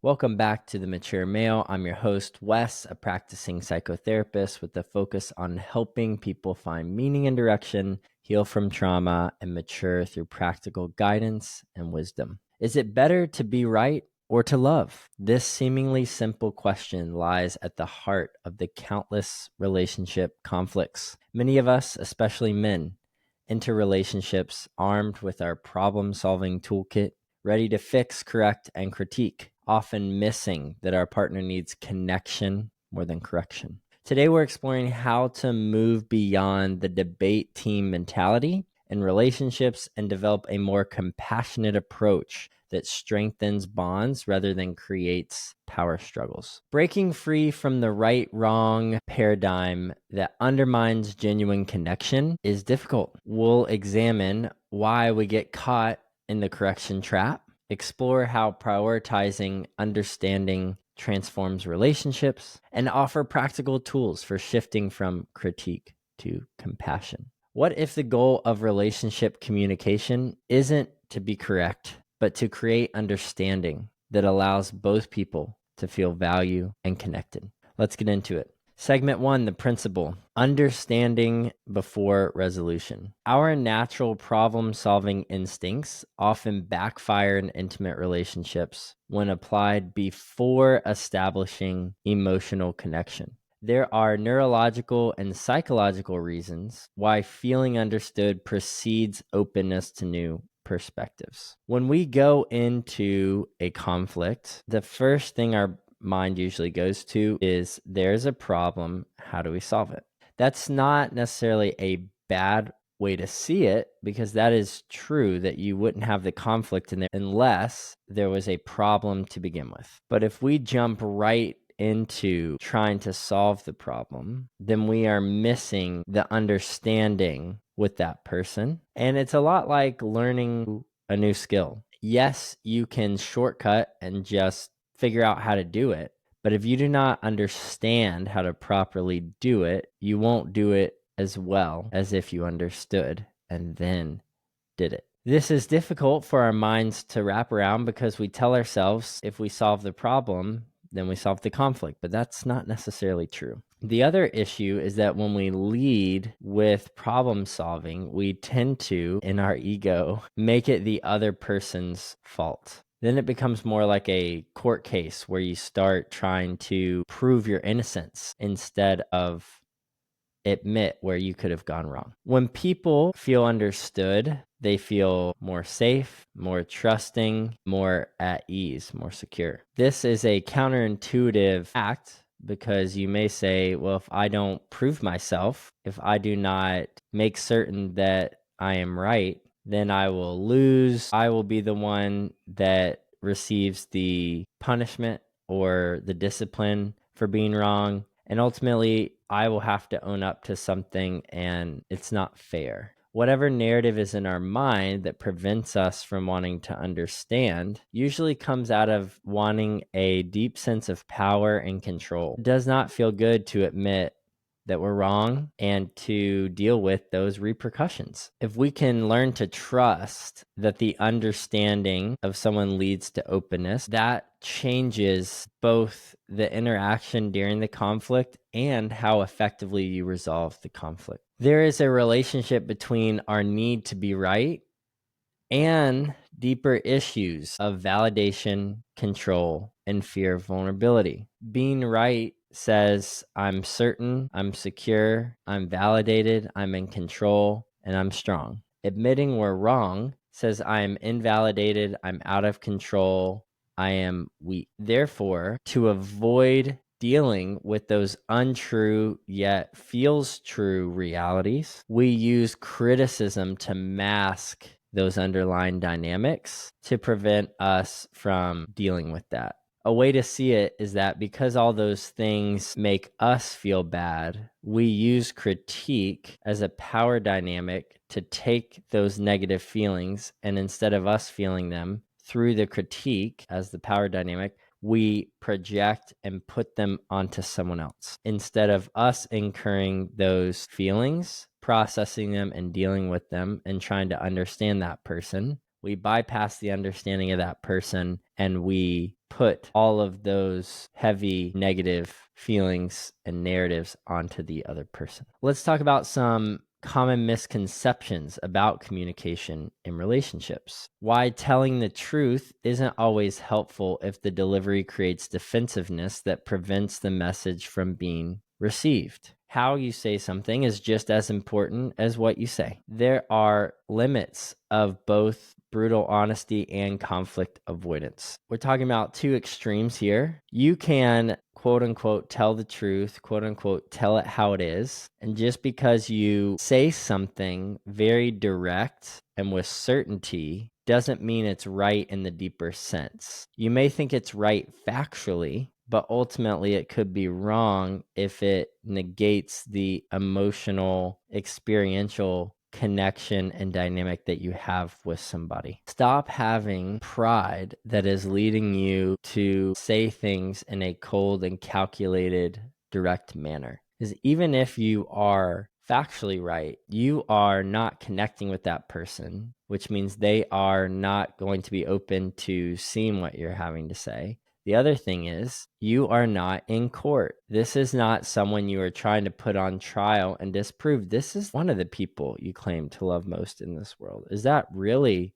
Welcome back to The Mature Male. I'm your host, Wes, a practicing psychotherapist with a focus on helping people find meaning and direction, heal from trauma, and mature through practical guidance and wisdom. Is it better to be right or to love? This seemingly simple question lies at the heart of the countless relationship conflicts. Many of us, especially men, enter relationships armed with our problem-solving toolkit, ready to fix, correct, and critique, often missing that our partner needs connection more than correction. Today, we're exploring how to move beyond the debate team mentality in relationships and develop a more compassionate approach that strengthens bonds rather than creates power struggles. Breaking free from the right-wrong paradigm that undermines genuine connection is difficult. We'll examine why we get caught in the correction trap, explore how prioritizing understanding transforms relationships, and offer practical tools for shifting from critique to compassion. What if the goal of relationship communication isn't to be correct, but to create understanding that allows both people to feel value and connected? Let's get into it. Segment 1, the principle, understanding before resolution. Our natural problem-solving instincts often backfire in intimate relationships when applied before establishing emotional connection. There are neurological and psychological reasons why feeling understood precedes openness to new perspectives. When we go into a conflict, the first thing our mind usually goes to is there's a problem, how do we solve it? That's not necessarily a bad way to see it, because that is true that you wouldn't have the conflict in there unless there was a problem to begin with. But if we jump right into trying to solve the problem, then we are missing the understanding with that person. And it's a lot like learning a new skill. Yes, you can shortcut and just figure out how to do it. But if you do not understand how to properly do it, you won't do it as well as if you understood and then did it. This is difficult for our minds to wrap around because we tell ourselves if we solve the problem, then we solve the conflict, but that's not necessarily true. The other issue is that when we lead with problem solving, we tend to, in our ego, make it the other person's fault. Then it becomes more like a court case where you start trying to prove your innocence instead of admit where you could have gone wrong. When people feel understood, they feel more safe, more trusting, more at ease, more secure. This is a counterintuitive act because you may say, well, if I don't prove myself, if I do not make certain that I am right, then I will lose. I will be the one that receives the punishment or the discipline for being wrong. And ultimately, I will have to own up to something, and it's not fair. Whatever narrative is in our mind that prevents us from wanting to understand usually comes out of wanting a deep sense of power and control. It does not feel good to admit that we're wrong and to deal with those repercussions. If we can learn to trust that the understanding of someone leads to openness, that changes both the interaction during the conflict and how effectively you resolve the conflict. There is a relationship between our need to be right and deeper issues of validation, control, and fear of vulnerability. Being right says I'm certain, I'm secure, I'm validated, I'm in control, and I'm strong. Admitting we're wrong says I'm invalidated, I'm out of control, I am weak. Therefore, to avoid dealing with those untrue yet feels true realities, we use criticism to mask those underlying dynamics to prevent us from dealing with that. A way to see it is that because all those things make us feel bad, we use critique as a power dynamic to take those negative feelings, and instead of us feeling them through the critique as the power dynamic, we project and put them onto someone else. Instead of us incurring those feelings, processing them and dealing with them and trying to understand that person, We bypass the understanding of that person and we put all of those heavy negative feelings and narratives onto the other person. Let's talk about some common misconceptions about communication in relationships. Why telling the truth isn't always helpful if the delivery creates defensiveness that prevents the message from being received. How you say something is just as important as what you say. There are limits of both brutal honesty and conflict avoidance. We're talking about two extremes here. You can quote unquote tell the truth, quote unquote tell it how it is. And just because you say something very direct and with certainty doesn't mean it's right in the deeper sense. You may think it's right factually, but ultimately it could be wrong if it negates the emotional, experiential connection and dynamic that you have with somebody. Stop having pride that is leading you to say things in a cold and calculated, direct manner. Because even if you are factually right, you are not connecting with that person, which means they are not going to be open to seeing what you're having to say. The other thing is, you are not in court. This is not someone you are trying to put on trial and disprove. This is one of the people you claim to love most in this world. Is that really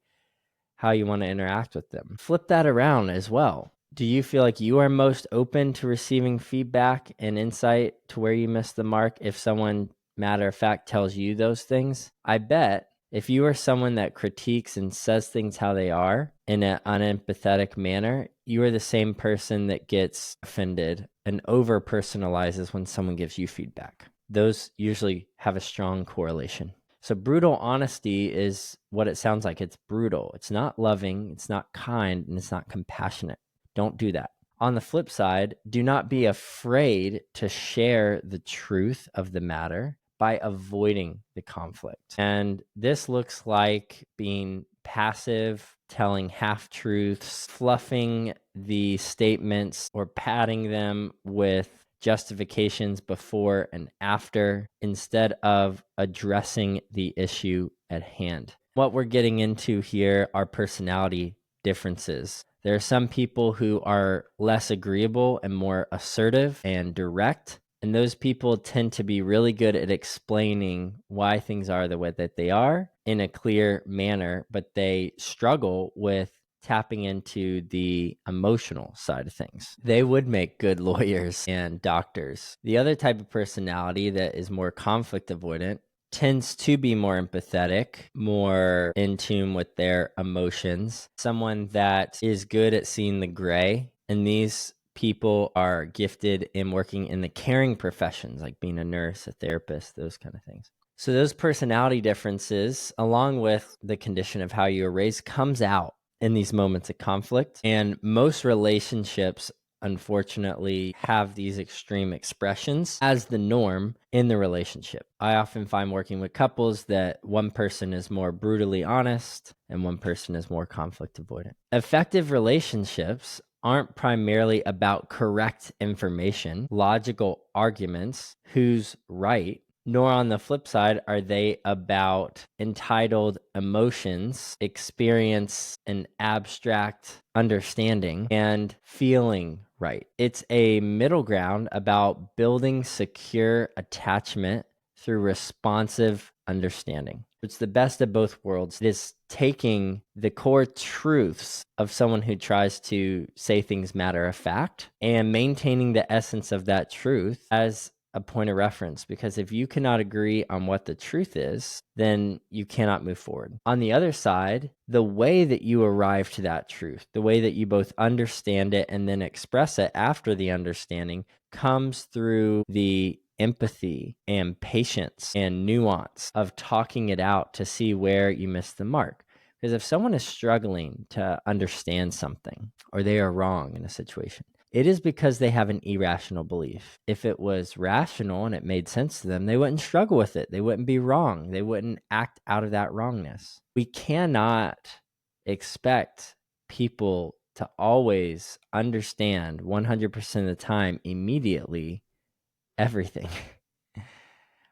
how you want to interact with them? Flip that around as well. Do you feel like you are most open to receiving feedback and insight to where you missed the mark if someone, matter of fact, tells you those things? I bet if you are someone that critiques and says things how they are in an unempathetic manner, you are the same person that gets offended and over personalizes when someone gives you feedback. Those usually have a strong correlation. So brutal honesty is what it sounds like. It's brutal. It's not loving, it's not kind, and it's not compassionate. Don't do that. On the flip side, do not be afraid to share the truth of the matter by avoiding the conflict. And this looks like being passive, telling half-truths, fluffing the statements or padding them with justifications before and after instead of addressing the issue at hand. What we're getting into here are personality differences. There are some people who are less agreeable and more assertive and direct, and those people tend to be really good at explaining why things are the way that they are in a clear manner, but they struggle with tapping into the emotional side of things. They would make good lawyers and doctors. The other type of personality that is more conflict avoidant tends to be more empathetic, more in tune with their emotions, someone that is good at seeing the gray. And these people are gifted in working in the caring professions, like being a nurse, a therapist, those kind of things. So those personality differences, along with the condition of how you were raised, comes out in these moments of conflict. And most relationships, unfortunately, have these extreme expressions as the norm in the relationship. I often find working with couples that one person is more brutally honest and one person is more conflict avoidant. Effective relationships aren't primarily about correct information, logical arguments, who's right, nor on the flip side are they about entitled emotions, experience an abstract understanding, and feeling right. It's a middle ground about building secure attachment through responsive understanding. It's the best of both worlds. It is taking the core truths of someone who tries to say things matter of fact and maintaining the essence of that truth as a point of reference, because if you cannot agree on what the truth is, then you cannot move forward. On the other side, the way that you arrive to that truth, the way that you both understand it and then express it after the understanding, comes through the empathy and patience and nuance of talking it out to see where you missed the mark. Because if someone is struggling to understand something or they are wrong in a situation, it is because they have an irrational belief. If it was rational and it made sense to them, they wouldn't struggle with it. They wouldn't be wrong. They wouldn't act out of that wrongness. We cannot expect people to always understand 100% of the time immediately everything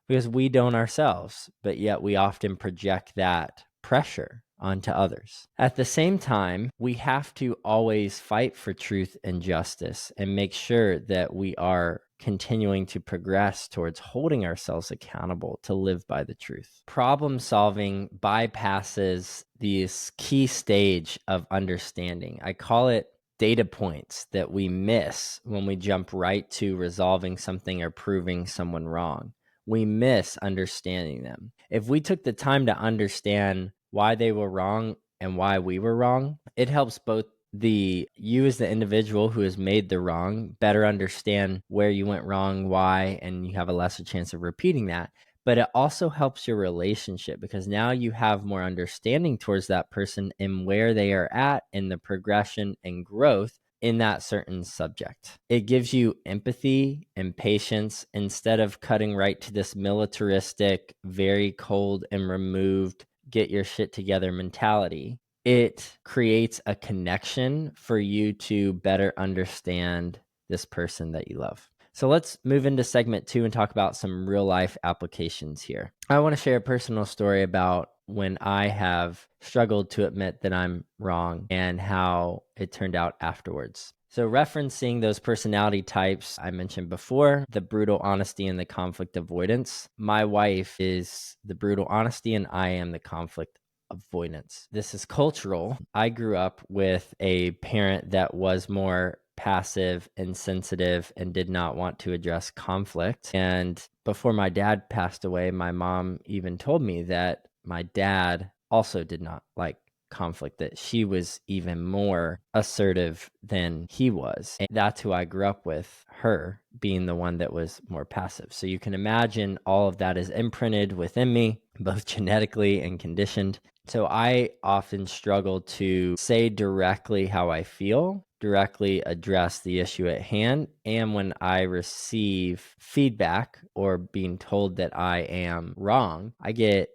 because we don't ourselves, but yet we often project that pressure onto others. At the same time, we have to always fight for truth and justice and make sure that we are continuing to progress towards holding ourselves accountable to live by the truth. Problem solving bypasses this key stage of understanding. I call it data points that we miss when we jump right to resolving something or proving someone wrong. We miss understanding them. If we took the time to understand why they were wrong and why we were wrong, it helps both you as the individual who has made the wrong better understand where you went wrong, why, and you have a lesser chance of repeating that. But it also helps your relationship because now you have more understanding towards that person and where they are at in the progression and growth in that certain subject. It gives you empathy and patience instead of cutting right to this militaristic, very cold and removed, get your shit together mentality. It creates a connection for you to better understand this person that you love. So let's move into segment 2 and talk about some real life applications here. I want to share a personal story about when I have struggled to admit that I'm wrong and how it turned out afterwards. So referencing those personality types I mentioned before, the brutal honesty and the conflict avoidance, my wife is the brutal honesty and I am the conflict avoidance. This is cultural. I grew up with a parent that was more passive and sensitive and did not want to address conflict. And before my dad passed away, my mom even told me that my dad also did not like conflict, that she was even more assertive than he was. And that's who I grew up with, her being the one that was more passive. So you can imagine all of that is imprinted within me, both genetically and conditioned. So I often struggle to say directly how I feel, directly address the issue at hand. And when I receive feedback or being told that I am wrong, I get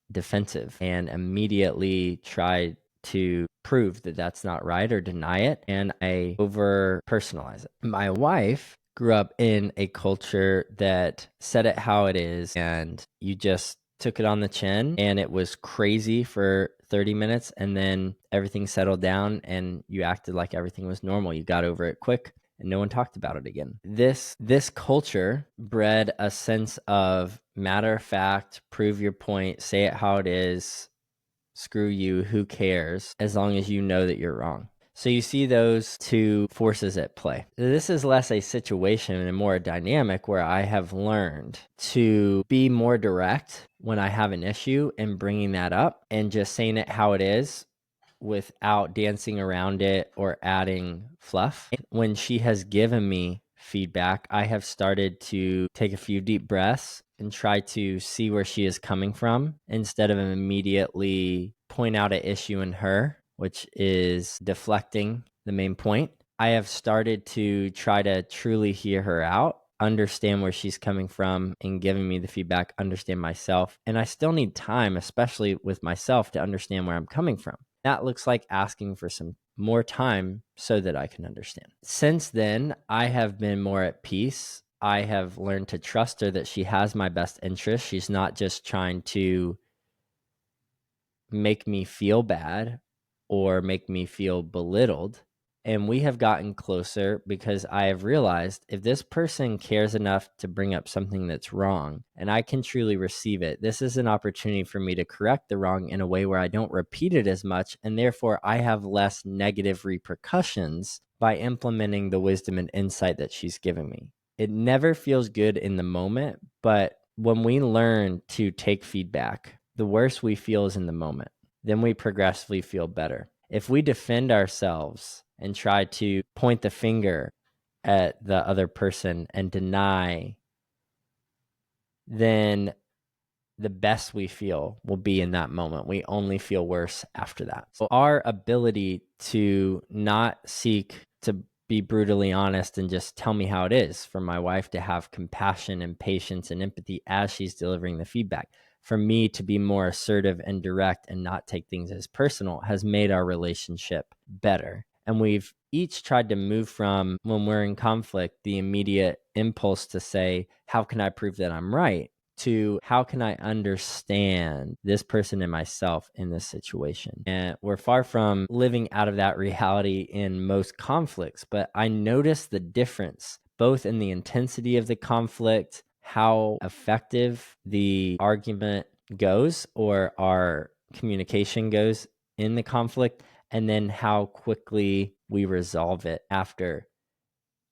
defensive and immediately try to prove that that's not right or deny it. And I over personalize it. My wife grew up in a culture that said it how it is, and you just took it on the chin, and it was crazy for 30 minutes, and then everything settled down and you acted like everything was normal. You got over it quick and no one talked about it again. This culture bred a sense of matter of fact, prove your point, say it how it is, screw you, who cares, as long as you know that you're wrong. So you see those two forces at play. This is less a situation and more a dynamic where I have learned to be more direct when I have an issue and bringing that up and just saying it how it is without dancing around it or adding fluff. When she has given me feedback, I have started to take a few deep breaths and try to see where she is coming from instead of immediately point out an issue in her, which is deflecting the main point. I have started to try to truly hear her out, understand where she's coming from and giving me the feedback, understand myself. And I still need time, especially with myself, to understand where I'm coming from. That looks like asking for some more time so that I can understand. Since then, I have been more at peace. I have learned to trust her that she has my best interest. She's not just trying to make me feel bad or make me feel belittled. And we have gotten closer because I have realized if this person cares enough to bring up something that's wrong and I can truly receive it, this is an opportunity for me to correct the wrong in a way where I don't repeat it as much. And therefore, I have less negative repercussions by implementing the wisdom and insight that she's giving me. It never feels good in the moment, but when we learn to take feedback, the worse we feel is in the moment. Then we progressively feel better. If we defend ourselves and try to point the finger at the other person and deny, then the best we feel will be in that moment. We only feel worse after that. So our ability to not seek to be brutally honest and just tell me how it is, for my wife to have compassion and patience and empathy as she's delivering the feedback, for me to be more assertive and direct and not take things as personal, has made our relationship better. And we've each tried to move from, when we're in conflict, the immediate impulse to say, how can I prove that I'm right? to how can I understand this person and myself in this situation. And we're far from living out of that reality in most conflicts, but I notice the difference both in the intensity of the conflict, how effective the argument goes or our communication goes in the conflict, and then how quickly we resolve it after.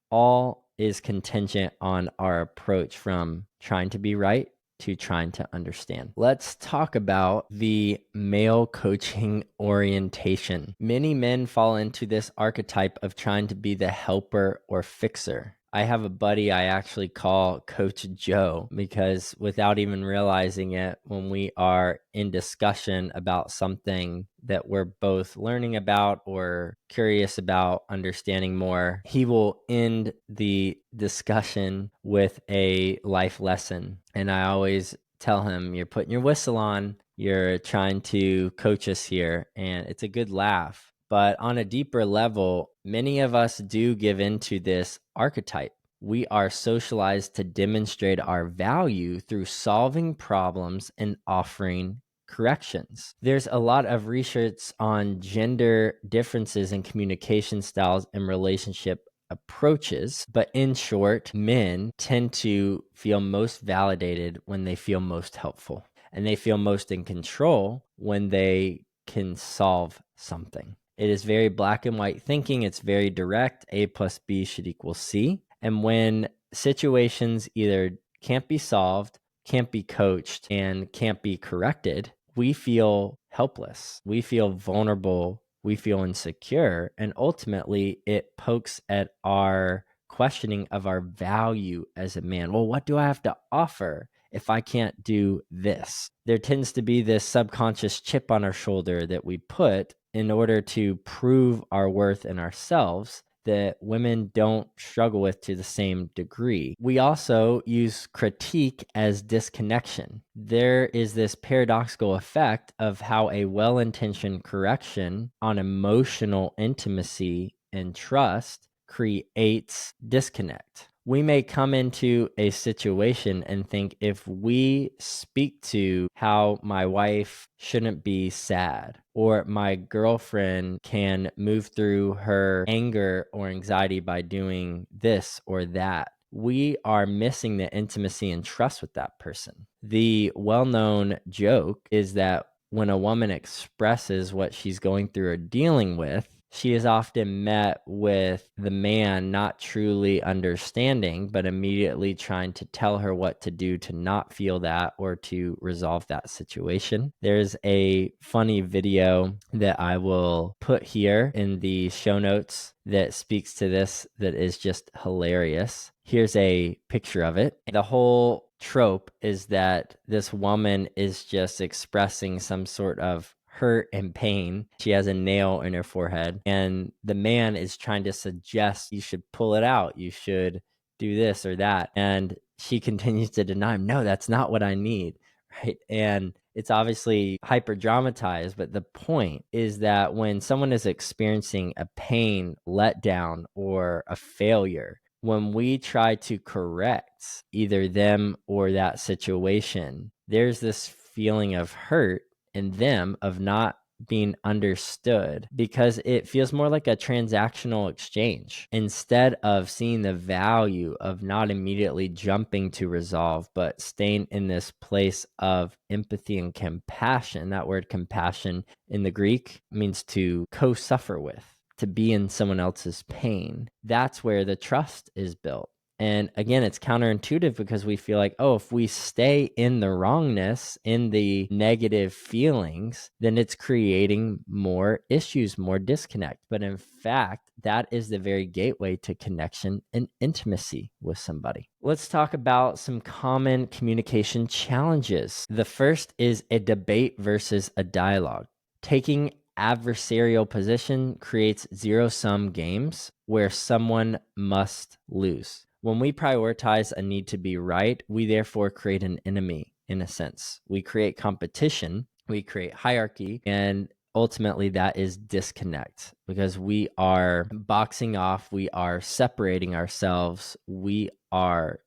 All is contingent on our approach from trying to be right to trying to understand. Let's talk about the male coaching orientation. Many men fall into this archetype of trying to be the helper or fixer. I have a buddy I actually call Coach Joe because without even realizing it, when we are in discussion about something that we're both learning about or curious about understanding more, he will end the discussion with a life lesson. And I always tell him, you're putting your whistle on, you're trying to coach us here, and it's a good laugh. But on a deeper level, many of us do give into this archetype. We are socialized to demonstrate our value through solving problems and offering corrections. There's a lot of research on gender differences in communication styles and relationship approaches, but in short, men tend to feel most validated when they feel most helpful, and they feel most in control when they can solve something. It is very black and white thinking. It's very direct. A plus B should equal C. And when situations either can't be solved, can't be coached, and can't be corrected, we feel helpless. We feel vulnerable. We feel insecure. And ultimately, it pokes at our questioning of our value as a man. Well, what do I have to offer if I can't do this? There tends to be this subconscious chip on our shoulder that we put in order to prove our worth in ourselves that women don't struggle with to the same degree. We also use critique as disconnection. There is this paradoxical effect of how a well-intentioned correction on emotional intimacy and trust creates disconnect. We may come into a situation and think, if we speak to how my wife shouldn't be sad, or my girlfriend can move through her anger or anxiety by doing this or that, we are missing the intimacy and trust with that person. The well-known joke is that when a woman expresses what she's going through or dealing with, she is often met with the man not truly understanding, but immediately trying to tell her what to do to not feel that or to resolve that situation. There's a funny video that I will put here in the show notes that speaks to this that is just hilarious. Here's a picture of it. The whole trope is that this woman is just expressing some sort of hurt and pain. She has a nail in her forehead, and the man is trying to suggest you should pull it out, you should do this or that, and she continues to deny him, no, that's not what I need, right? And it's obviously hyper dramatized, but the point is that when someone is experiencing a pain, letdown, or a failure, when we try to correct either them or that situation, there's this feeling of hurt in them of not being understood, because it feels more like a transactional exchange instead of seeing the value of not immediately jumping to resolve, but staying in this place of empathy and compassion. That word compassion in the Greek means to co-suffer with, to be in someone else's pain. That's where the trust is built. And again, it's counterintuitive because we feel like, oh, if we stay in the wrongness, in the negative feelings, then it's creating more issues, more disconnect. But in fact, that is the very gateway to connection and intimacy with somebody. Let's talk about some common communication challenges. The first is a debate versus a dialogue. Taking adversarial position creates zero-sum games where someone must lose. When we prioritize a need to be right, we therefore create an enemy in a sense. We create competition, we create hierarchy, and ultimately that is disconnect because we are boxing off, we are separating ourselves, we are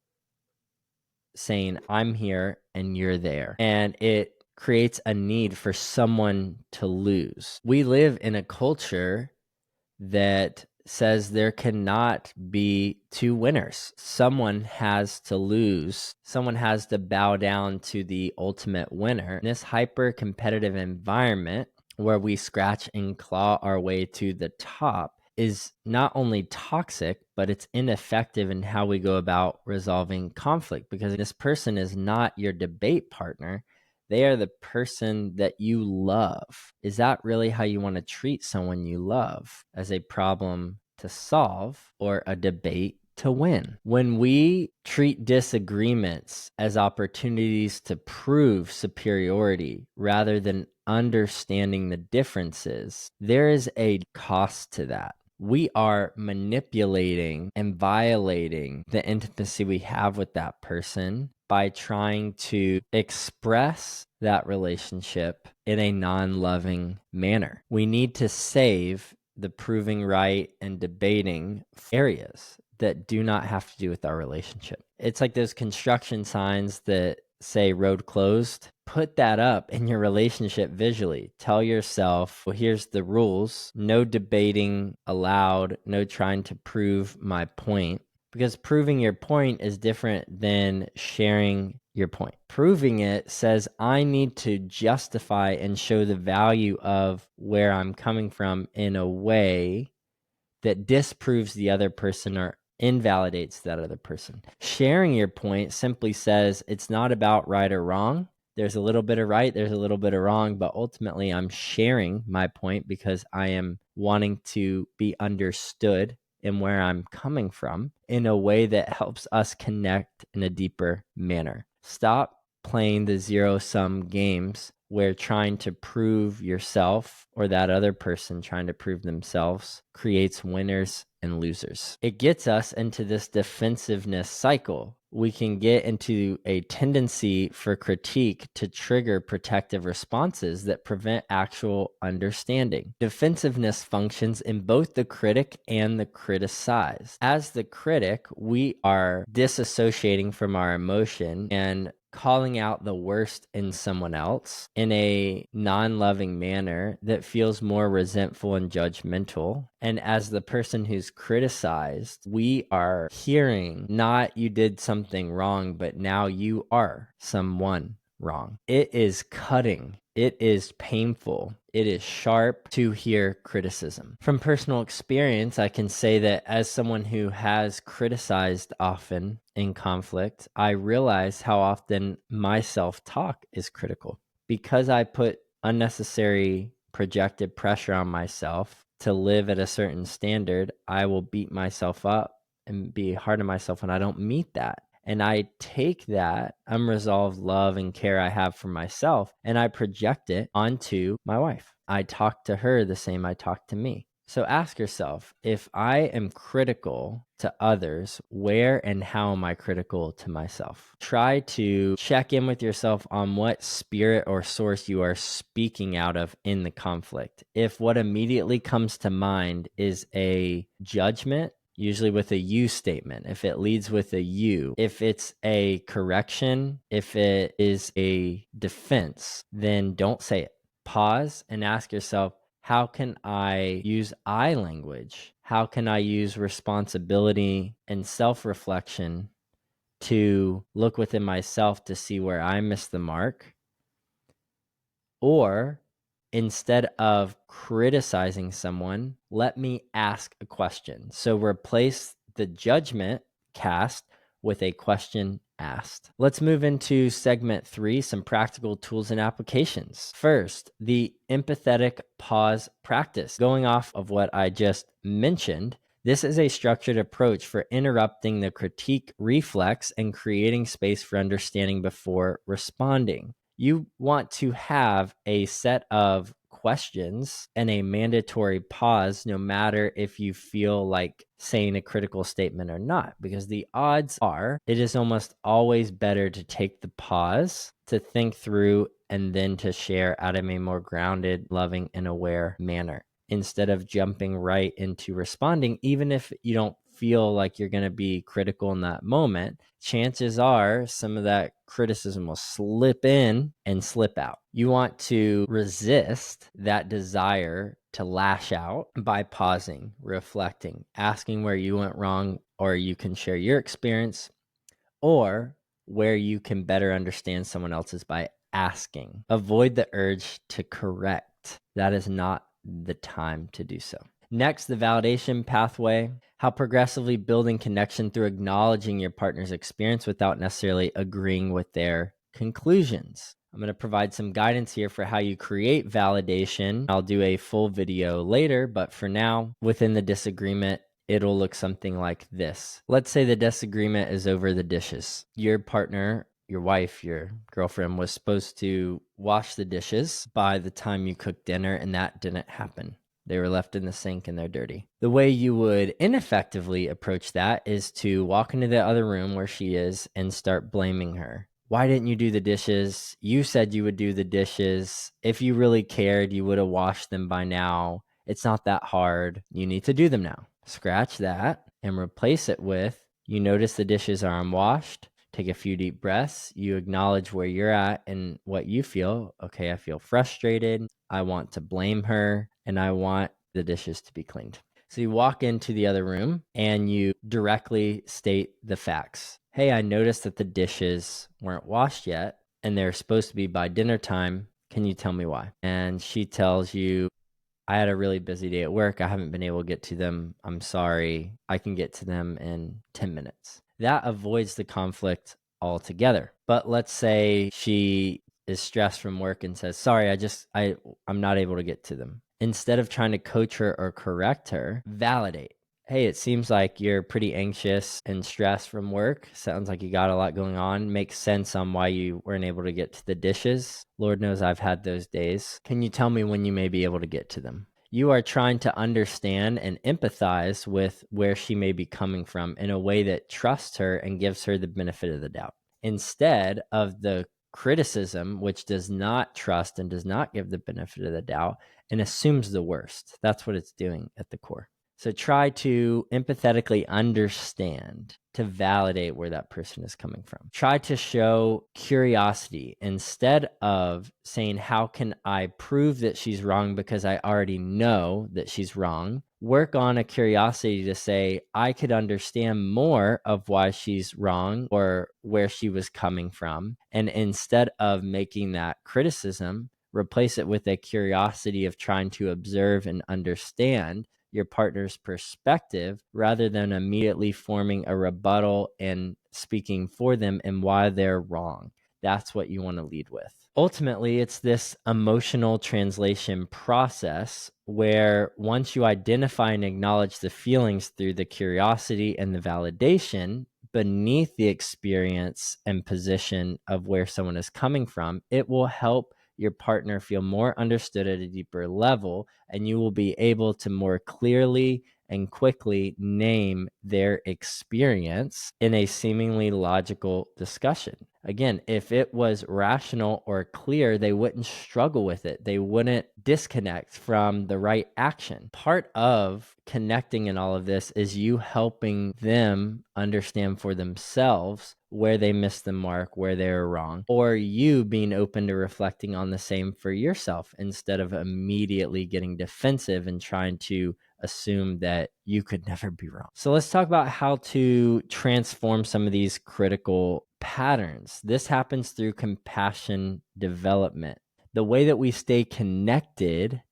saying, I'm here and you're there. And it creates a need for someone to lose. We live in a culture that says there cannot be two winners. Someone has to lose. Someone has to bow down to the ultimate winner. In this hyper-competitive environment where we scratch and claw our way to the top is not only toxic, but it's ineffective in how we go about resolving conflict, because this person is not your debate partner. They are the person that you love. Is that really how you want to treat someone you love? As a problem to solve or a debate to win? When we treat disagreements as opportunities to prove superiority rather than understanding the differences, there is a cost to that. We are manipulating and violating the intimacy we have with that person by trying to express that relationship in a non-loving manner. We need to save the proving right and debating areas that do not have to do with our relationship. It's like those construction signs that say road closed. Put that up in your relationship visually. Tell yourself, well, here's the rules. No debating allowed. No trying to prove my point. Because proving your point is different than sharing your point. Proving it says I need to justify and show the value of where I'm coming from in a way that disproves the other person or invalidates that other person. Sharing your point simply says it's not about right or wrong. There's a little bit of right, there's a little bit of wrong, but ultimately I'm sharing my point because I am wanting to be understood in where I'm coming from in a way that helps us connect in a deeper manner. Stop playing the zero-sum games where trying to prove yourself or that other person trying to prove themselves creates winners and losers. It gets us into this defensiveness cycle. We can get into a tendency for critique to trigger protective responses that prevent actual understanding. Defensiveness functions in both the critic and the criticized. As the critic, we are disassociating from our emotion and calling out the worst in someone else in a non-loving manner that feels more resentful and judgmental. And as the person who's criticized, we are hearing not you did something wrong, but now you are someone wrong. It is cutting. It is painful. It is sharp to hear criticism. From personal experience, I can say that as someone who has criticized often in conflict, I realize how often my self-talk is critical. Because I put unnecessary projected pressure on myself to live at a certain standard, I will beat myself up and be hard on myself when I don't meet that. And I take that unresolved love and care I have for myself and I project it onto my wife. I talk to her the same I talk to me. So ask yourself, if I am critical to others, where and how am I critical to myself? Try to check in with yourself on what spirit or source you are speaking out of in the conflict. If what immediately comes to mind is a judgment, usually with a you statement, if it leads with a you, if it's a correction, if it is a defense, then don't say it. Pause and ask yourself, how can I use I language? How can I use responsibility and self-reflection to look within myself to see where I missed the mark? Or instead of criticizing someone, let me ask a question. So replace the judgment cast with a question asked. Let's move into segment 3, some practical tools and applications. First, the empathetic pause practice. Going off of what I just mentioned, this is a structured approach for interrupting the critique reflex and creating space for understanding before responding. You want to have a set of questions and a mandatory pause, no matter if you feel like saying a critical statement or not, because the odds are it is almost always better to take the pause, to think through, and then to share out of a more grounded, loving, and aware manner, instead of jumping right into responding, even if you don't feel like you're going to be critical in that moment, chances are some of that criticism will slip in and slip out. You want to resist that desire to lash out by pausing, reflecting, asking where you went wrong, or you can share your experience, or where you can better understand someone else's by asking. Avoid the urge to correct. That is not the time to do so. Next, the validation pathway, how progressively building connection through acknowledging your partner's experience without necessarily agreeing with their conclusions. I'm going to provide some guidance here for how you create validation. I'll do a full video later, but for now, within the disagreement, it'll look something like this. Let's say the disagreement is over the dishes. Your partner, your wife, your girlfriend was supposed to wash the dishes by the time you cooked dinner, and that didn't happen. They were left in the sink and they're dirty. The way you would ineffectively approach that is to walk into the other room where she is and start blaming her. Why didn't you do the dishes? You said you would do the dishes. If you really cared, you would have washed them by now. It's not that hard. You need to do them now. Scratch that and replace it with, you notice the dishes are unwashed. Take a few deep breaths. You acknowledge where you're at and what you feel. Okay, I feel frustrated. I want to blame her and I want the dishes to be cleaned. So you walk into the other room and you directly state the facts. Hey, I noticed that the dishes weren't washed yet and they're supposed to be by dinner time. Can you tell me why? And she tells you, I had a really busy day at work. I haven't been able to get to them. I'm sorry. I can get to them in 10 minutes. That avoids the conflict altogether. But let's say she is stressed from work and says, sorry, I'm not able to get to them. Instead of trying to coach her or correct her, validate. Hey, it seems like you're pretty anxious and stressed from work. Sounds like you got a lot going on. Makes sense on why you weren't able to get to the dishes. Lord knows I've had those days. Can you tell me when you may be able to get to them? You are trying to understand and empathize with where she may be coming from in a way that trusts her and gives her the benefit of the doubt. Instead of the criticism, which does not trust and does not give the benefit of the doubt and assumes the worst. That's what it's doing at the core. So try to empathetically understand, to validate where that person is coming from. Try to show curiosity instead of saying, how can I prove that she's wrong because I already know that she's wrong? Work on a curiosity to say, I could understand more of why she's wrong or where she was coming from. And instead of making that criticism, replace it with a curiosity of trying to observe and understand your partner's perspective rather than immediately forming a rebuttal and speaking for them and why they're wrong. That's what you want to lead with. Ultimately, it's this emotional translation process where once you identify and acknowledge the feelings through the curiosity and the validation beneath the experience and position of where someone is coming from, it will help your partner feel more understood at a deeper level, and you will be able to more clearly and quickly name their experience in a seemingly logical discussion. Again, if it was rational or clear, they wouldn't struggle with it. They wouldn't disconnect from the right action. Part of connecting in all of this is you helping them understand for themselves where they missed the mark, where they were wrong, or you being open to reflecting on the same for yourself instead of immediately getting defensive and trying to assume that you could never be wrong. So let's talk about how to transform some of these critical patterns. This happens through compassion development. The way that we stay connected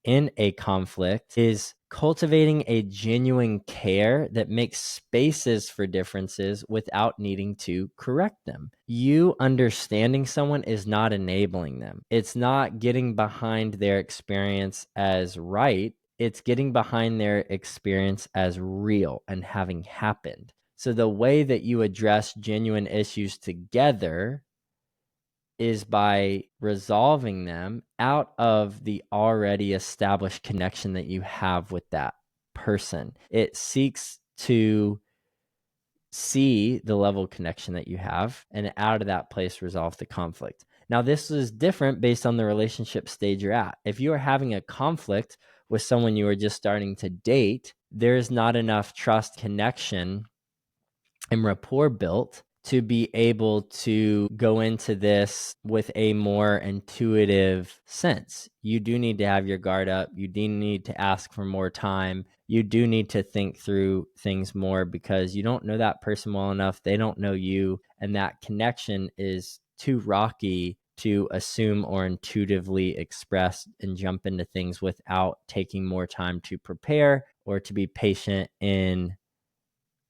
in a conflict is cultivating a genuine care that makes spaces for differences without needing to correct them. You understanding someone is not enabling them. It's not getting behind their experience as right. It's getting behind their experience as real and having happened. So the way that you address genuine issues together is by resolving them out of the already established connection that you have with that person. It seeks to see the level of connection that you have and out of that place resolve the conflict. Now, this is different based on the relationship stage you're at. If you are having a conflict with someone you are just starting to date, there's not enough trust, connection, and rapport built to be able to go into this with a more intuitive sense. You do need to have your guard up. You do need to ask for more time. You do need to think through things more because you don't know that person well enough. They don't know you. And that connection is too rocky to assume or intuitively express and jump into things without taking more time to prepare or to be patient in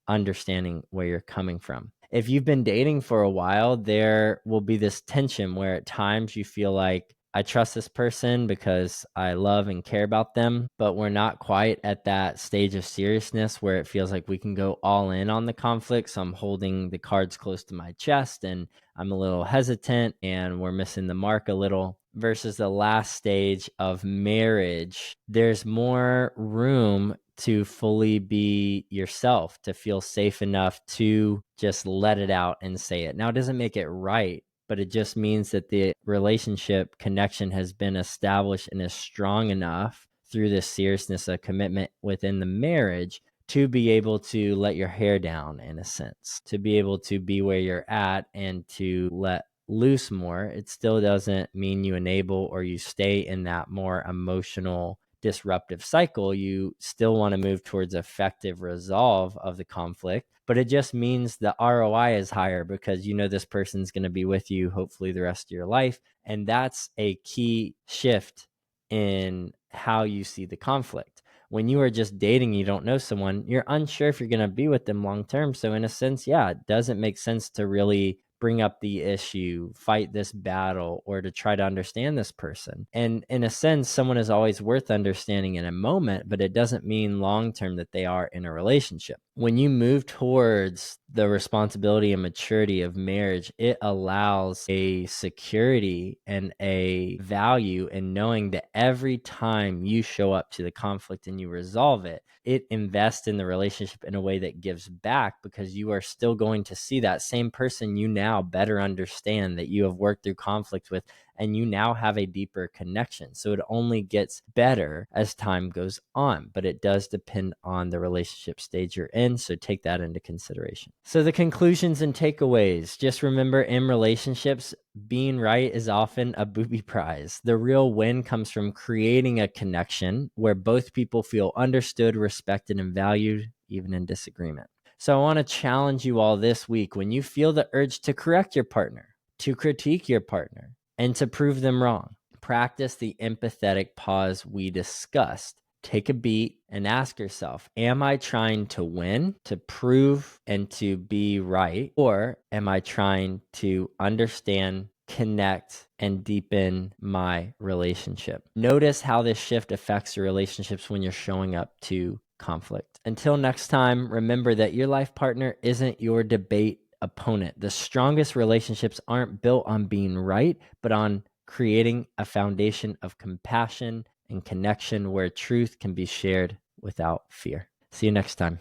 understanding where you're coming from. If you've been dating for a while, there will be this tension where at times you feel like, I trust this person because I love and care about them, but we're not quite at that stage of seriousness where it feels like we can go all in on the conflict. So I'm holding the cards close to my chest and I'm a little hesitant and we're missing the mark a little. Versus the last stage of marriage, there's more room to fully be yourself, to feel safe enough to just let it out and say it. Now, it doesn't make it right, but it just means that the relationship connection has been established and is strong enough through this seriousness of commitment within the marriage to be able to let your hair down, in a sense, to be able to be where you're at and to let loose more. It still doesn't mean you enable or you stay in that more emotional disruptive cycle. You still want to move towards effective resolve of the conflict, but it just means the ROI is higher because you know this person's going to be with you hopefully the rest of your life. And that's a key shift in how you see the conflict. When you are just dating, you don't know someone, you're unsure if you're going to be with them long term. So in a sense, yeah, it doesn't make sense to really bring up the issue, fight this battle, or to try to understand this person. And in a sense, someone is always worth understanding in a moment, but it doesn't mean long-term that they are in a relationship. When you move towards the responsibility and maturity of marriage, it allows a security and a value in knowing that every time you show up to the conflict and you resolve it, it invests in the relationship in a way that gives back because you are still going to see that same person you now better understand, that you have worked through conflict with, and you now have a deeper connection. So it only gets better as time goes on, but it does depend on the relationship stage you're in. So take that into consideration. So the conclusions and takeaways, just remember in relationships, being right is often a booby prize. The real win comes from creating a connection where both people feel understood, respected, and valued, even in disagreement. So I want to challenge you all this week, when you feel the urge to correct your partner, to critique your partner, and to prove them wrong, practice the empathetic pause we discussed. Take a beat and ask yourself, am I trying to win, to prove, and to be right? Or am I trying to understand, connect, and deepen my relationship? Notice how this shift affects your relationships when you're showing up to conflict. Until next time, remember that your life partner isn't your debate opponent. The strongest relationships aren't built on being right, but on creating a foundation of compassion and connection where truth can be shared without fear. See you next time.